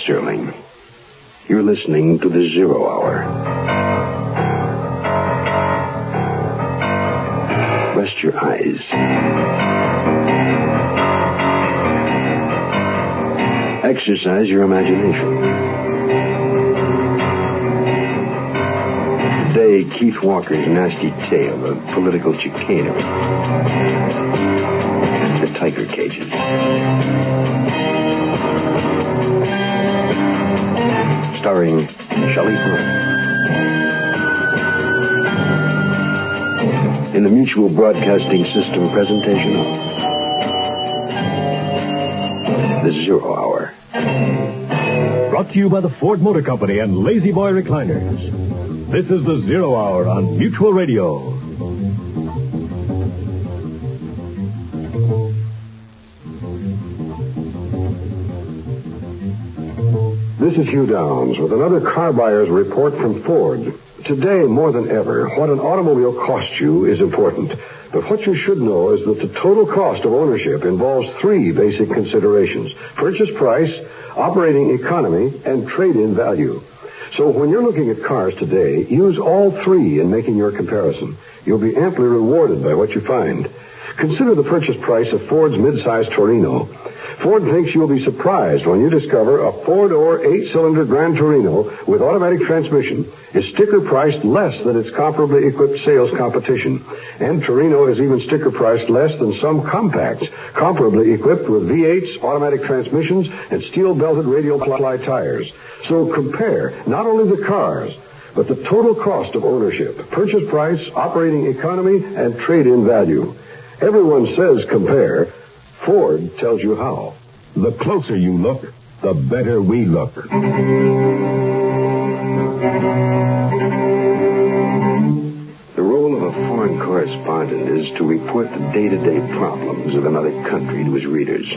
Serling. You're listening to the 0 Hour. Rest your eyes. Exercise your imagination. Today, Keith Walker's nasty tale of political chicanery. The tiger cages. Starring Shelley Hunt. In the Mutual Broadcasting System presentation of the 0 Hour. Brought to you by the Ford Motor Company and Lazy Boy Recliners. This is the 0 Hour on Mutual Radio. This is Hugh Downs with another car buyer's report from Ford. Today, more than ever, what an automobile costs you is important. But what you should know is that the total cost of ownership involves three basic considerations: purchase price, operating economy, and trade-in value. So when you're looking at cars today, use all three in making your comparison. You'll be amply rewarded by what you find. Consider the purchase price of Ford's midsize Torino. Ford thinks you'll be surprised when you discover a four-door, 8-cylinder Gran Torino with automatic transmission is sticker-priced less than its comparably equipped sales competition. And Torino is even sticker-priced less than some compacts, comparably equipped with V8s, automatic transmissions, and steel-belted radial-ply tires. So compare not only the cars, but the total cost of ownership, purchase price, operating economy, and trade-in value. Everyone says compare. Ford tells you how. The closer you look, the better we look. The role of a foreign correspondent is to report the day-to-day problems of another country to his readers.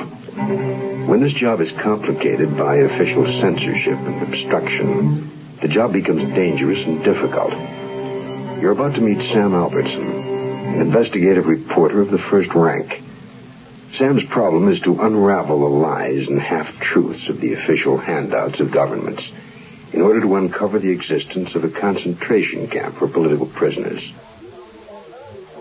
When this job is complicated by official censorship and obstruction, the job becomes dangerous and difficult. You're about to meet Sam Albertson, an investigative reporter of the first rank. Sam's problem is to unravel the lies and half-truths of the official handouts of governments in order to uncover the existence of a concentration camp for political prisoners.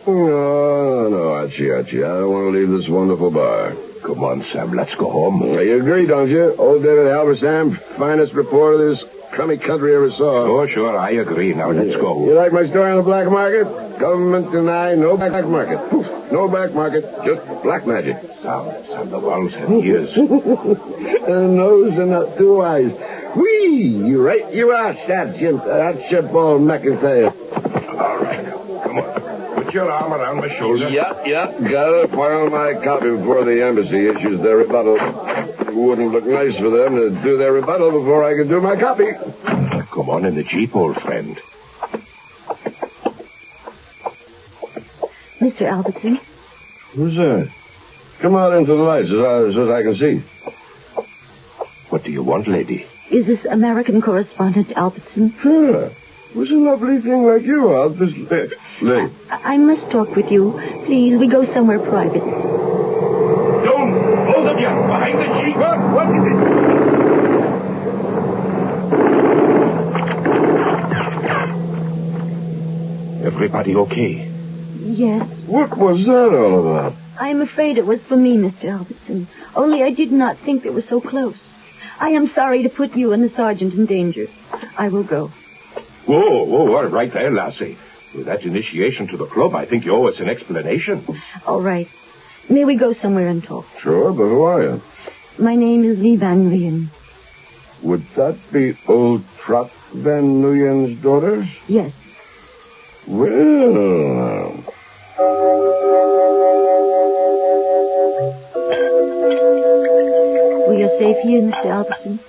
No, Archie. I don't want to leave this wonderful bar. Come on, Sam, let's go home. You agree, don't you? Old David Halberstam, finest reporter this crummy country ever saw. Oh, sure, I agree. Now, let's go. You like my story on the black market? Government deny no black market. Poof, no black market, just black magic. Sam, the walls have ears. A nose and not two eyes. Whee! You right you are, Sergeant. That's your ball McIntyre. All right, come on. Put your arm around my shoulder. Yeah. Got it. File my copy before the embassy issues their rebuttal. It wouldn't look nice for them to do their rebuttal before I could do my copy. Come on in the Jeep, old friend. Mr. Albertson? Who's that? Come out into the light so as I can see. What do you want, lady? Is this American correspondent Albertson? Sure. Who's a lovely thing like you out this late? I must talk with you. Please, we go somewhere private. Don't! Both of you! Behind the Jeep! What is it? Everybody okay? Yes. What was that all about? I'm afraid it was for me, Mr. Albertson. Only I did not think they were so close. I am sorry to put you and the sergeant in danger. I will go. Whoa, all right there, lassie. With that initiation to the club, I think you owe us an explanation. All right. May we go somewhere and talk? Sure, but who are you? My name is Lee Van Leyen. Would that be old Trot Van Leyen's daughter? Yes. Well... We are safe here, Mr. Albertson?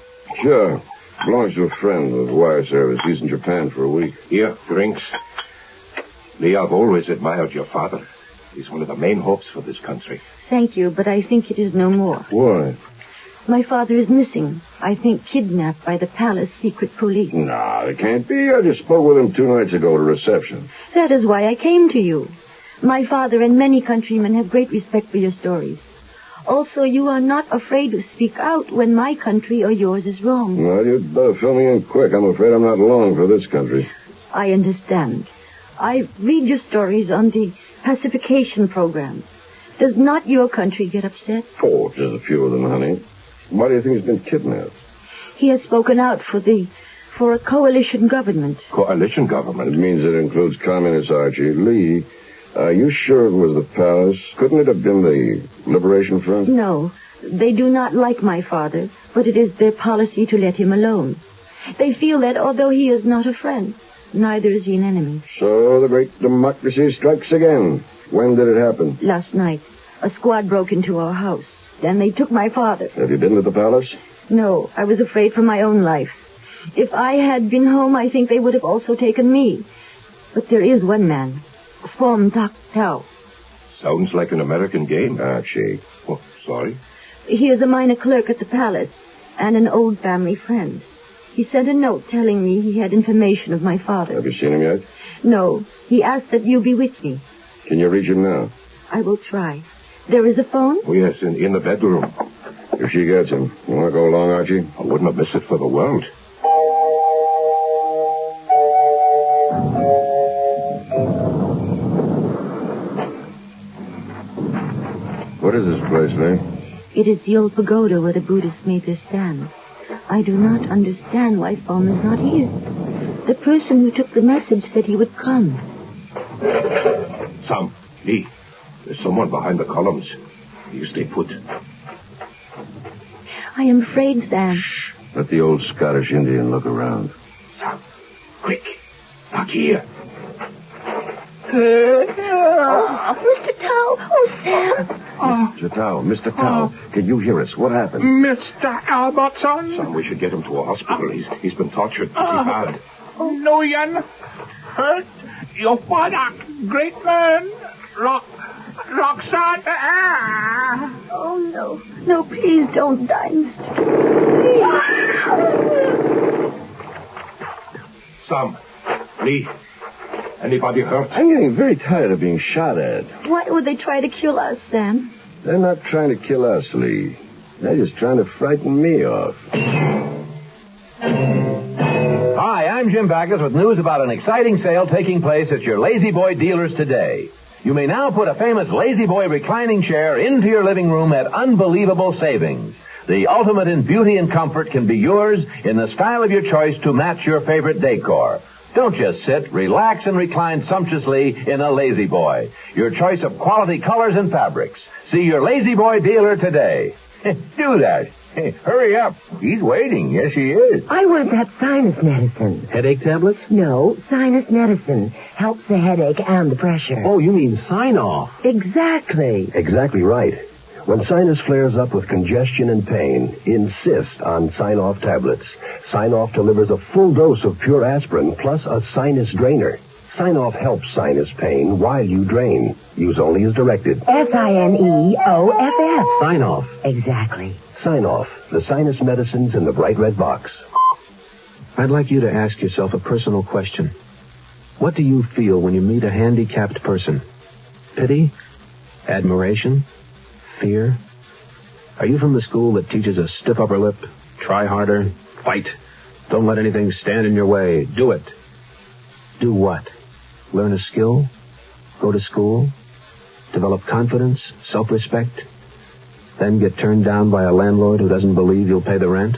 Sure. Belongs to a friend with wire service. He's in Japan for a week. Here, drinks. Lee, I've always admired your father. He's one of the main hopes for this country. Thank you, but I think it is no more. Why? My father is missing. I think kidnapped by the palace secret police. No, it can't be. I just spoke with him 2 nights ago at a reception. That is why I came to you. My father and many countrymen have great respect for your stories. Also, you are not afraid to speak out when my country or yours is wrong. Well, you'd better fill me in quick. I'm afraid I'm not long for this country. I understand. I read your stories on the pacification programs. Does not your country get upset? Oh, just a few of them, honey. Why do you think he's been kidnapped? He has spoken out for a coalition government. Coalition government? It means it includes communists, Archie. Lee, are you sure it was the palace? Couldn't it have been the Liberation Front? No, they do not like my father, but it is their policy to let him alone. They feel that although he is not a friend, neither is he an enemy. So the great democracy strikes again. When did it happen? Last night, a squad broke into our house. Then they took my father. Have you been to the palace? No, I was afraid for my own life. If I had been home, I think they would have also taken me. But there is one man, Foch. Sounds like an American game. Archie. Oh, sorry. He is a minor clerk at the palace and an old family friend. He sent a note telling me he had information of my father. Have you seen him yet? No, he asked that you be with me. Can you reach him now? I will try. There is a phone? Oh, yes, in the bedroom. If she gets him. You want to go along, Archie? I wouldn't have missed it for the world. What is this place, Lee? It is the old pagoda where the Buddhists made their stand. I do not understand why Foch is not here. The person who took the message said he would come. Sam, Lee, there's someone behind the columns. You stay put. I am afraid, Sam. Let the old Scottish Indian look around. Sam, quick. Back here. Mr. Tao. Oh, Sam. Mr. Tao, Mr. Tao, can you hear us? What happened? Mr. Albertson? Sam, we should get him to a hospital. He's been tortured pretty bad. Nguyen hurt your father, great man, Roxanne. Oh, no. No, please don't die, Mr. Sam, Lee, anybody hurt? I'm getting very tired of being shot at. Why would they try to kill us, Sam? They're not trying to kill us, Lee. They're just trying to frighten me off. Hi, I'm Jim Backus with news about an exciting sale taking place at your Lazy Boy dealers today. You may now put a famous Lazy Boy reclining chair into your living room at unbelievable savings. The ultimate in beauty and comfort can be yours in the style of your choice to match your favorite decor. Don't just sit, relax, and recline sumptuously in a Lazy Boy. Your choice of quality colors and fabrics. See your Lazy Boy dealer today. Do that. Hurry up. He's waiting. Yes, he is. I want that sinus medicine. Headache tablets? No, sinus medicine. Helps the headache and the pressure. Oh, you mean sign-off. Exactly. Exactly right. When sinus flares up with congestion and pain, insist on Sign-Off tablets. Sign-Off delivers a full dose of pure aspirin plus a sinus drainer. Sign-Off helps sinus pain while you drain. Use only as directed. Sineoff. Sign-Off. Exactly. Sign-Off, the sinus medicines in the bright red box. I'd like you to ask yourself a personal question. What do you feel when you meet a handicapped person? Pity? Admiration? Fear? Are you from the school that teaches a stiff upper lip, try harder, fight, don't let anything stand in your way, do it? Do what? Learn a skill? Go to school? Develop confidence, self-respect? Then get turned down by a landlord who doesn't believe you'll pay the rent?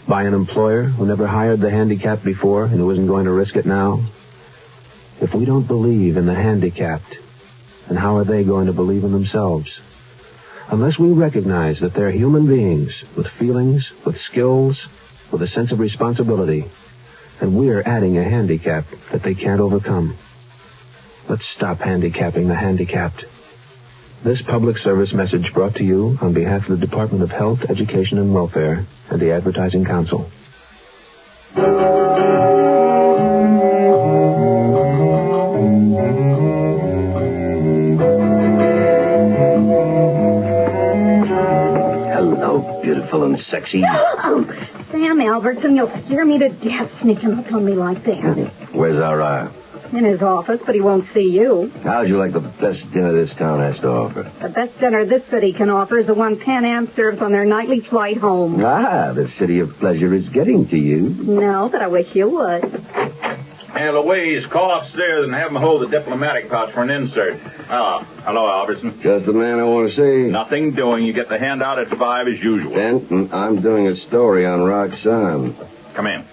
By an employer who never hired the handicapped before and who isn't going to risk it now? If we don't believe in the handicapped, then how are they going to believe in themselves? Unless we recognize that they're human beings with feelings, with skills, with a sense of responsibility, then we're adding a handicap that they can't overcome. Let's stop handicapping the handicapped. This public service message brought to you on behalf of the Department of Health, Education, and Welfare and the Advertising Council. Hello, beautiful and sexy. Oh, Sam Albertson, you'll scare me to death sneaking up on me like that. Where's our In his office, but he won't see you. How'd you like the best dinner this town has to offer? The best dinner this city can offer is the one Pan Am serves on their nightly flight home. Ah, the city of pleasure is getting to you. No, but I wish you would. Hey, Louise, call upstairs and have him hold the diplomatic pouch for an insert. Hello, Albertson. Just the man I want to see. Nothing doing. You get the handout at 5 as usual. Denton, I'm doing a story on Roxanne. Come in.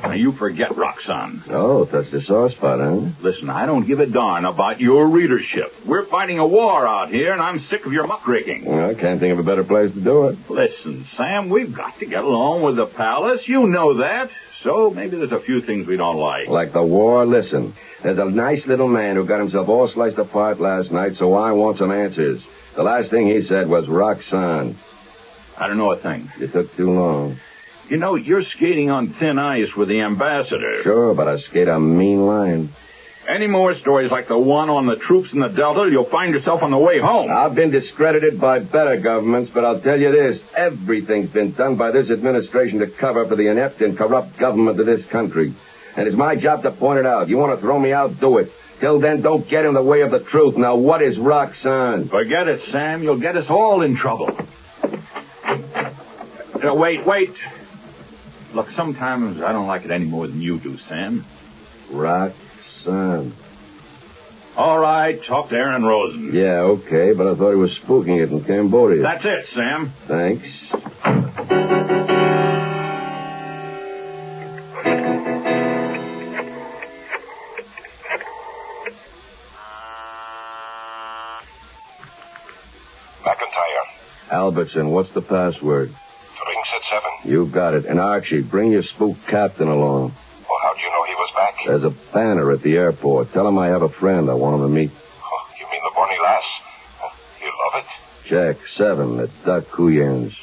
Now, you forget Roxanne. Oh, that's the sore spot, huh? Listen, I don't give a darn about your readership. We're fighting a war out here, and I'm sick of your muckraking. Well, I can't think of a better place to do it. Listen, Sam, we've got to get along with the palace. You know that. So maybe there's a few things we don't like. Like the war? Listen, there's a nice little man who got himself all sliced apart last night, so I want some answers. The last thing he said was Roxanne. I don't know a thing. You took too long. You know, you're skating on thin ice with the ambassador. Sure, but I skate a mean line. Any more stories like the one on the troops in the Delta, you'll find yourself on the way home. I've been discredited by better governments, but I'll tell you this. Everything's been done by this administration to cover for the inept and corrupt government of this country. And it's my job to point it out. You want to throw me out, do it. Till then, don't get in the way of the truth. Now, what is Roxanne? Forget it, Sam. You'll get us all in trouble. Wait. Look, sometimes I don't like it any more than you do, Sam. Roxanne. All right, talk to Aaron Rosen. Yeah, okay, but I thought he was spooking it in Cambodia. That's it, Sam. Thanks. McIntyre. Albertson, what's the password? Drinks at 7. You got it. And Archie, bring your spook captain along. Well, how'd you know he was back? There's a banner at the airport. Tell him I have a friend I want him to meet. Oh, you mean the Bonnie Lass? You love it? Check 7 at Duck Cuyans.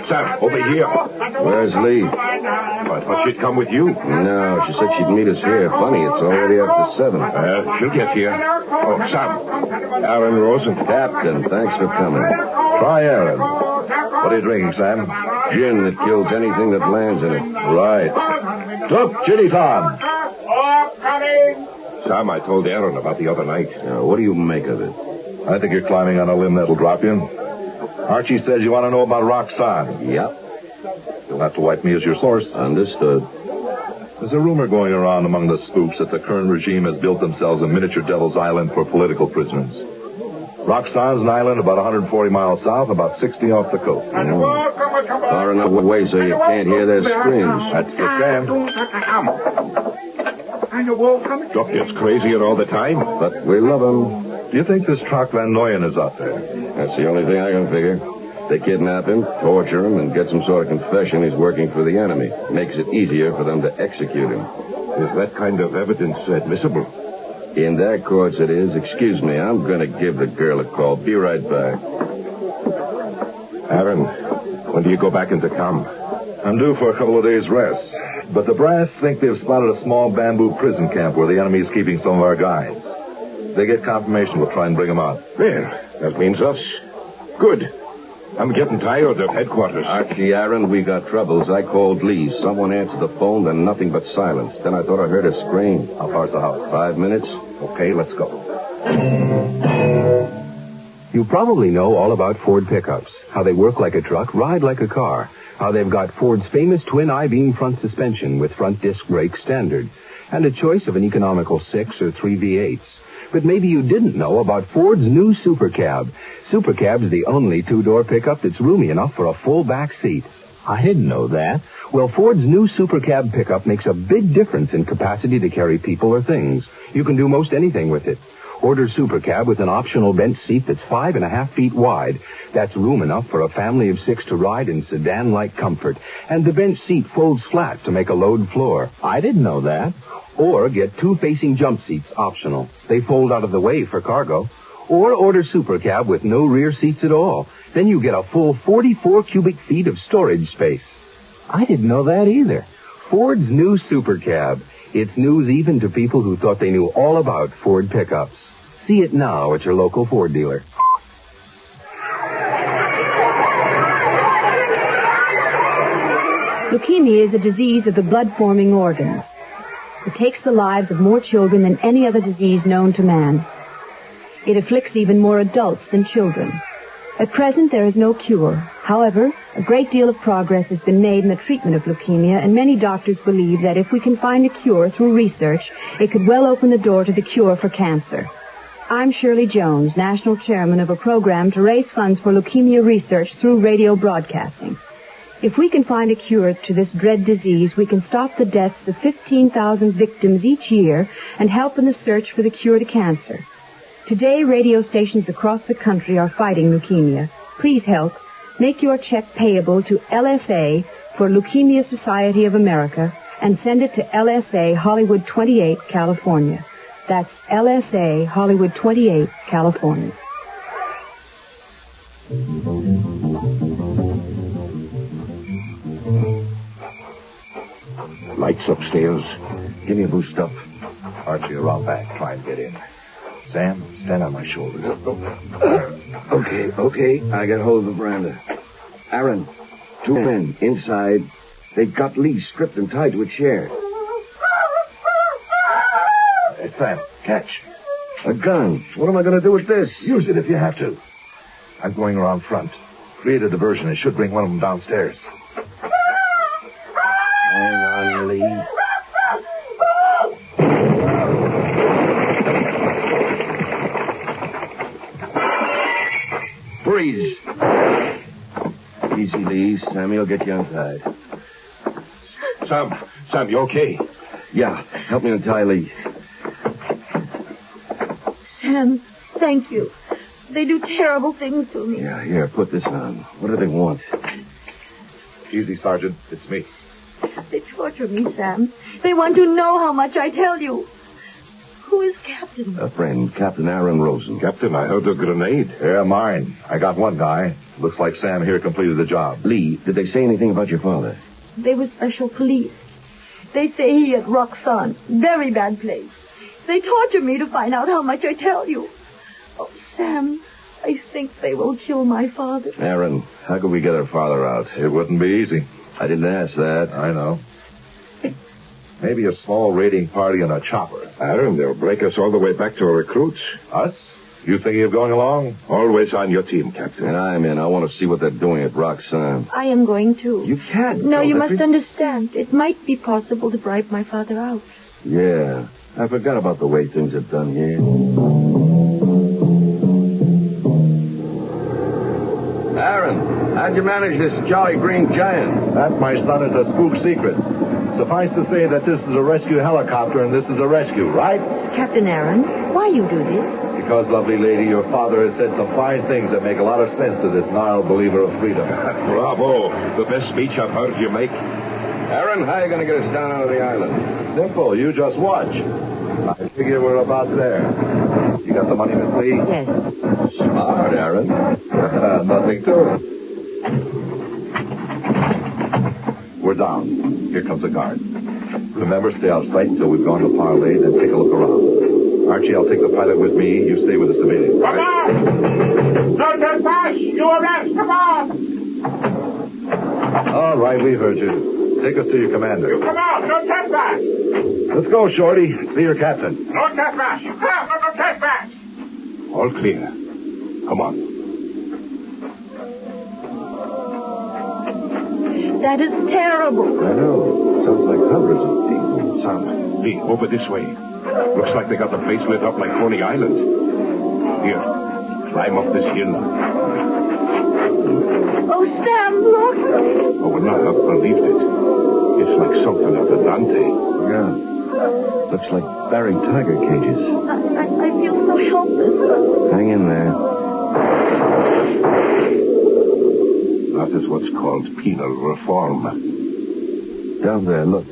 Sam, over here. Where's Lee? I thought she'd come with you. No, she said she'd meet us here. Funny, it's already after 7. She'll get here. Oh, Sam. Aaron Rosen. Captain, thanks for coming. Try Aaron. What are you drinking, Sam? Gin that kills anything that lands in it. Right. Duff, ginny time. Sam, I told Aaron about the other night. What do you make of it? I think you're climbing on a limb that'll drop you. Archie says you want to know about Roxanne. Yep. You'll have to wipe me as your source. Understood. There's a rumor going around among the spooks that the current regime has built themselves a miniature Devil's Island for political prisoners. Roxanne's an island about 140 miles south, about 60 off the coast. Far enough away so you can't hear their screams. That's the sham. Duff gets crazier all the time. But we love him. Do you think this Troc Van Noyen is out there? That's the only thing I can figure. They kidnap him, torture him, and get some sort of confession he's working for the enemy. Makes it easier for them to execute him. Is that kind of evidence admissible? In their courts it is. Excuse me, I'm going to give the girl a call. Be right back. Aaron, when do you go back into com? I'm due for a couple of days' rest. But the brass think they've spotted a small bamboo prison camp where the enemy is keeping some of our guys. They get confirmation, we'll try and bring them out. Well, that means us. Good. I'm getting tired of headquarters. Archie, Aaron, we got troubles. I called Lee. Someone answered the phone, then nothing but silence. Then I thought I heard a scream. How far's the house? 5 minutes. Okay, let's go. You probably know all about Ford pickups, how they work like a truck, ride like a car, how they've got Ford's famous twin I-beam front suspension with front disc brakes standard, and a choice of an economical 6 or 3 V8s. But maybe you didn't know about Ford's new Super Cab. Super Cab's the only two-door pickup that's roomy enough for a full back seat. I didn't know that. Well, Ford's new Super Cab pickup makes a big difference in capacity to carry people or things. You can do most anything with it. Order Super Cab with an optional bench seat that's 5.5 feet wide. That's room enough for a family of 6 to ride in sedan-like comfort. And the bench seat folds flat to make a load floor. I didn't know that. Or get 2 facing jump seats optional. They fold out of the way for cargo. Or order Super Cab with no rear seats at all. Then you get a full 44 cubic feet of storage space. I didn't know that either. Ford's new Super Cab. It's news even to people who thought they knew all about Ford pickups. See it now at your local Ford dealer. Leukemia is a disease of the blood-forming organs. It takes the lives of more children than any other disease known to man. It afflicts even more adults than children. At present, there is no cure. However, a great deal of progress has been made in the treatment of leukemia, and many doctors believe that if we can find a cure through research, it could well open the door to the cure for cancer. I'm Shirley Jones, national chairman of a program to raise funds for leukemia research through radio broadcasting. If we can find a cure to this dread disease, we can stop the deaths of 15,000 victims each year and help in the search for the cure to cancer. Today, radio stations across the country are fighting leukemia. Please help. Make your check payable to LSA for Leukemia Society of America and send it to LSA Hollywood 28, California. That's LSA Hollywood 28, California. Lights upstairs. Give me a boost up. Archie, around back. Try and get in. Sam, stand on my shoulders. Okay. I got hold of the veranda. Aaron, 2 men inside. They got Lee stripped and tied to a chair. Hey, Sam, catch. A gun. What am I going to do with this? Use it if you have to. I'm going around front. Create a diversion. It should bring one of them downstairs. Hang on, Lee. Freeze. Easy, Lee. Sammy will get you untied. Sam, you okay? Yeah, help me untie Lee. Sam, thank you. They do terrible things to me. Yeah, here, put this on. What do they want? Easy, Sergeant. It's me. They torture me, Sam. They want to know how much I tell you. Who is Captain? A friend, Captain Aaron Rosen. Captain, I heard a grenade. Yeah, mine. I got one guy. Looks like Sam here completed the job. Lee, did they say anything about your father? They were special police. They say he had Roxanne. Very bad place. They torture me to find out how much I tell you. Oh, Sam, I think they will kill my father. Aaron, how could we get our father out? It wouldn't be easy. I didn't ask that. I know. Maybe a small raiding party in a chopper. Aaron, they'll break us all the way back to our recruits. Us? You thinking of going along? Always on your team, Captain. And I'm in. I want to see what they're doing at Roxanne. I am going too. You can't. No, you must understand. It might be possible to bribe my father out. Yeah. I forgot about the way things are done here. Aaron, how'd you manage this jolly green giant? That, my son, is a spook secret. Suffice to say that this is a rescue helicopter and this is a rescue, right? Captain Aaron, why you do this? Because, lovely lady, your father has said some fine things that make a lot of sense to this gnarled believer of freedom. Bravo. The best speech I've heard you make. Aaron, how are you going to get us down out of the island? Simple. You just watch. I figure we're about there. You got the money, Miss Lee? Yes. Smart, Aaron. Nothing to it. We're down. Here comes a guard. Remember, stay out of sight until we've gone to Parley, then take a look around. Archie, I'll take the pilot with me. You stay with the civilians. Come on! No trespass! You arrest! Come on! All right, we've heard you. Take us to your commander. You come out! No trespass! Let's go, Shorty. See your captain. No trespass! No trespass! All clear. Come on. That is terrible. I know. Sounds like hundreds of people. Sam, Lee, over this way. Looks like they got the place lit up like Coney Island. Here, climb up this hill. Oh, Sam, look. I would not have believed it. It's like something out of Dante. Yeah. Looks like buried tiger cages. I feel so helpless. Hang in there. That is what's called penal reform. Down there, look.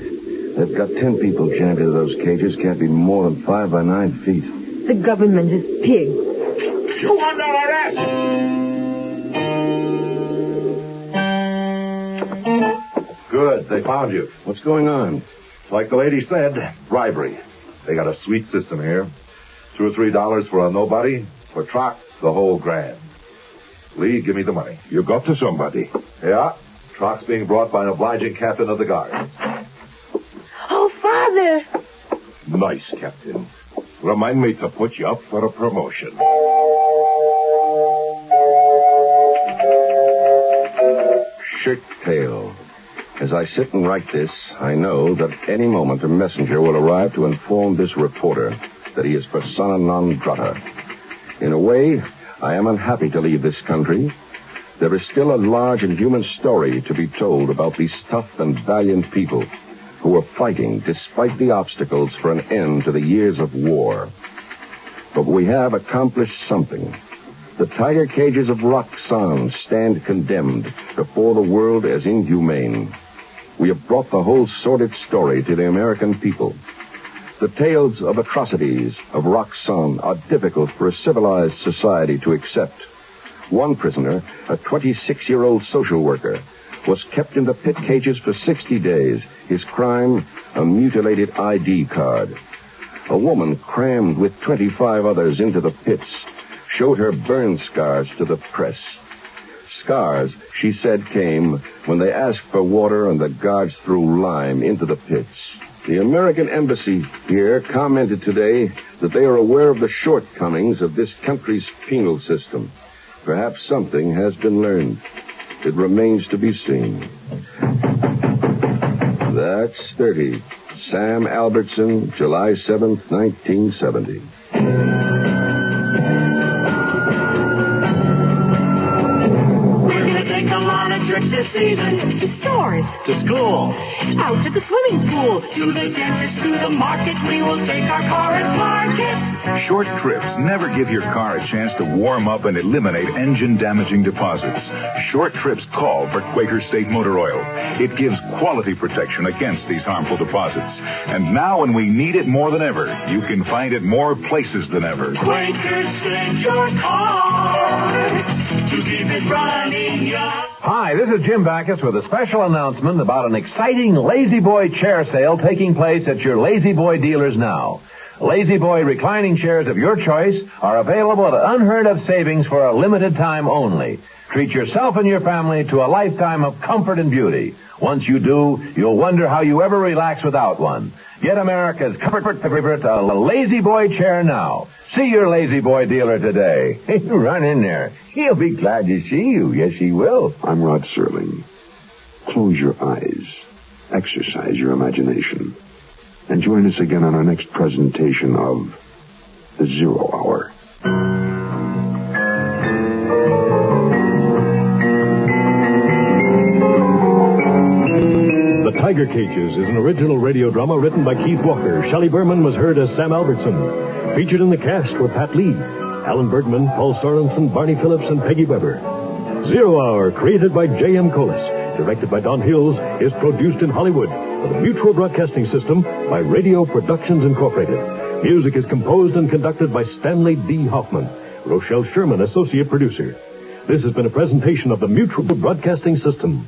They've got 10 people jammed into those cages. Can't be more than 5 by 9 feet. The government is pig. You under arrest! Good. They found you. What's going on? Like the lady said, bribery. They got a sweet system here. $2 or $3 for a nobody. For truck, the whole grand. Lee, give me the money. You got to somebody. Yeah. Trocks being brought by an obliging captain of the guard. Oh, Father! Nice, Captain. Remind me to put you up for a promotion. Shirt tail. As I sit and write this, I know that at any moment a messenger will arrive to inform this reporter that he is persona non grata. In a way, I am unhappy to leave this country. There is still a large and human story to be told about these tough and valiant people who are fighting despite the obstacles for an end to the years of war. But we have accomplished something. The tiger cages of Roxanne stand condemned before the world as inhumane. We have brought the whole sordid story to the American people. The tales of atrocities of Roxanne are difficult for a civilized society to accept. One prisoner, a 26-year-old social worker, was kept in the pit cages for 60 days. His crime, a mutilated ID card. A woman crammed with 25 others into the pits showed her burn scars to the press. Scars, she said, came when they asked for water and the guards threw lime into the pits. The American embassy here commented today that they are aware of the shortcomings of this country's penal system. Perhaps something has been learned. It remains to be seen. That's 30. Sam Albertson, July 7th, 1970. Trips this season. To stores. To school. Out to the swimming pool. To the dentist. To the market. We will take our car and park it. Short trips never give your car a chance to warm up and eliminate engine-damaging deposits. Short trips call for Quaker State Motor Oil. It gives quality protection against these harmful deposits. And now when we need it more than ever, you can find it more places than ever. Quaker State your car. To keep it running young. Hi, this is Jim Backus with a special announcement about an exciting Lazy Boy chair sale taking place at your Lazy Boy dealers now. Lazy Boy reclining chairs of your choice are available at unheard-of savings for a limited time only. Treat yourself and your family to a lifetime of comfort and beauty. Once you do, you'll wonder how you ever relax without one. Get America's comfort favorite, a Lazy Boy chair now. See your Lazy Boy dealer today. Run in there. He'll be glad to see you. Yes, he will. I'm Rod Serling. Close your eyes. Exercise your imagination. And join us again on our next presentation of The Zero Hour. The Tiger Cages is an original radio drama written by Keith Walker. Shelley Berman was heard as Sam Albertson. Featured in the cast were Pat Lee, Alan Bergman, Paul Sorensen, Barney Phillips, and Peggy Weber. 0 Hour, created by J.M. Kholos, directed by Don Hills, is produced in Hollywood for the Mutual Broadcasting System by Radio Productions Incorporated. Music is composed and conducted by Stanley D. Hoffman. Rochelle Sherman, associate producer. This has been a presentation of the Mutual Broadcasting System.